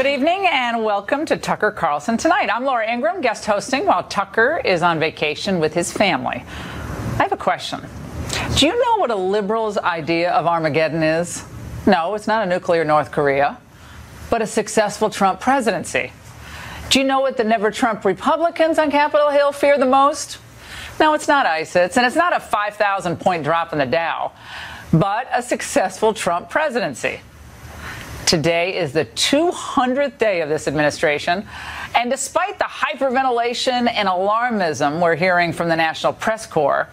Good evening and welcome to Tucker Carlson Tonight. I'm Laura Ingraham, guest hosting while Tucker is on vacation with his family. I have a question. Do you know what a liberal's idea of Armageddon is? No, it's not a nuclear North Korea, but a successful Trump presidency. Do you know what the never-Trump Republicans on Capitol Hill fear the most? No, it's not ISIS, and it's not a 5,000-point drop in the Dow, but a successful Trump presidency. Today is the 200th day of this administration, and despite the hyperventilation and alarmism we're hearing from the National Press Corps,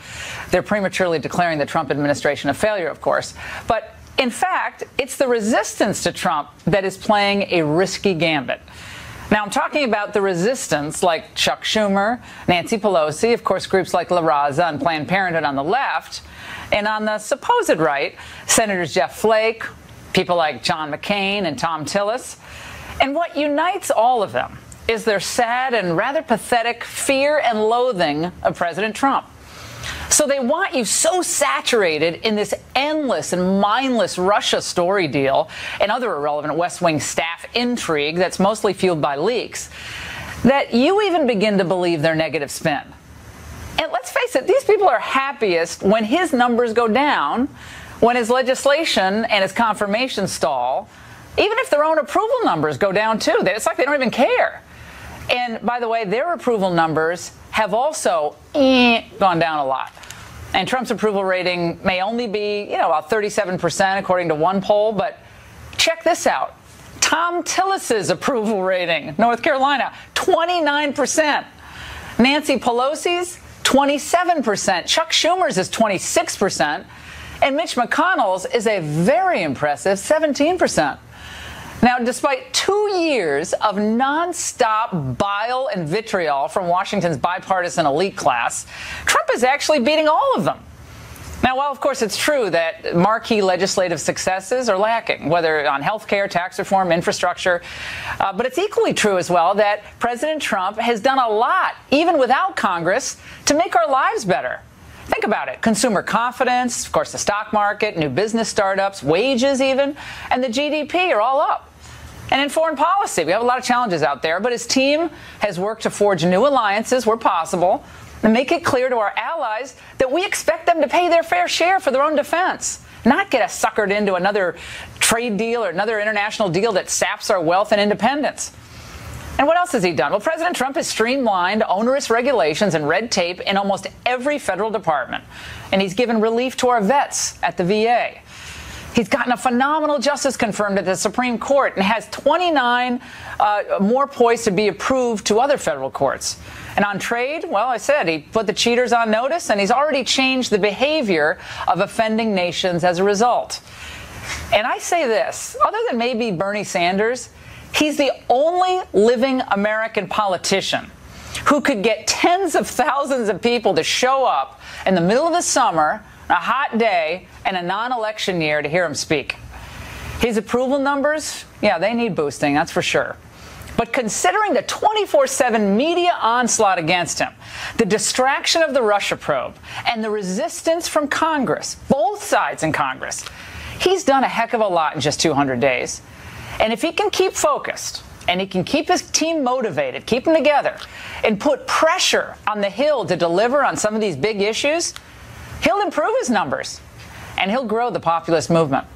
they're prematurely declaring the Trump administration a failure, of course. But in fact, it's the resistance to Trump that is playing a risky gambit. Now, I'm talking about the resistance like Chuck Schumer, Nancy Pelosi, of course, groups like La Raza and Planned Parenthood on the left, and on the supposed right, Senators Jeff Flake, people like John McCain and Tom Tillis. And what unites all of them is their sad and rather pathetic fear and loathing of President Trump. So they want you so saturated in this endless and mindless Russia story deal and other irrelevant West Wing staff intrigue that's mostly fueled by leaks that you even begin to believe their negative spin. And let's face it, these people are happiest when his numbers go down, when his legislation and his confirmation stall, even if their own approval numbers go down too. It's like they don't even care. And by the way, their approval numbers have also gone down a lot. And Trump's approval rating may only be, about 37% according to one poll. But check this out. Tom Tillis's approval rating, North Carolina, 29%. Nancy Pelosi's, 27%. Chuck Schumer's is 26%. And Mitch McConnell's is a very impressive 17%. Now, despite 2 years of nonstop bile and vitriol from Washington's bipartisan elite class, Trump is actually beating all of them. Now, while, of course, it's true that marquee legislative successes are lacking, whether on health care, tax reform, infrastructure, but it's equally true as well that President Trump has done a lot, even without Congress, to make our lives better. Think about it. Consumer confidence, of course, the stock market, new business startups, wages even, and the GDP are all up. And in foreign policy, we have a lot of challenges out there, but his team has worked to forge new alliances where possible and make it clear to our allies that we expect them to pay their fair share for their own defense, not get us suckered into another trade deal or another international deal that saps our wealth and independence. And what else has he done? Well, President Trump has streamlined onerous regulations and red tape in almost every federal department. And he's given relief to our vets at the VA. He's gotten a phenomenal justice confirmed at the Supreme Court and has 29 more poised to be approved to other federal courts. And on trade, well, I said he put the cheaters on notice, and he's already changed the behavior of offending nations as a result. And I say this, other than maybe Bernie Sanders, he's the only living American politician who could get tens of thousands of people to show up in the middle of the summer, a hot day, and a non-election year to hear him speak. His approval numbers, yeah, they need boosting, that's for sure. But considering the 24/7 media onslaught against him, the distraction of the Russia probe, and the resistance from Congress, both sides in Congress, he's done a heck of a lot in just 200 days. And if he can keep focused and he can keep his team motivated, keep them together, and put pressure on the Hill to deliver on some of these big issues, he'll improve his numbers and he'll grow the populist movement.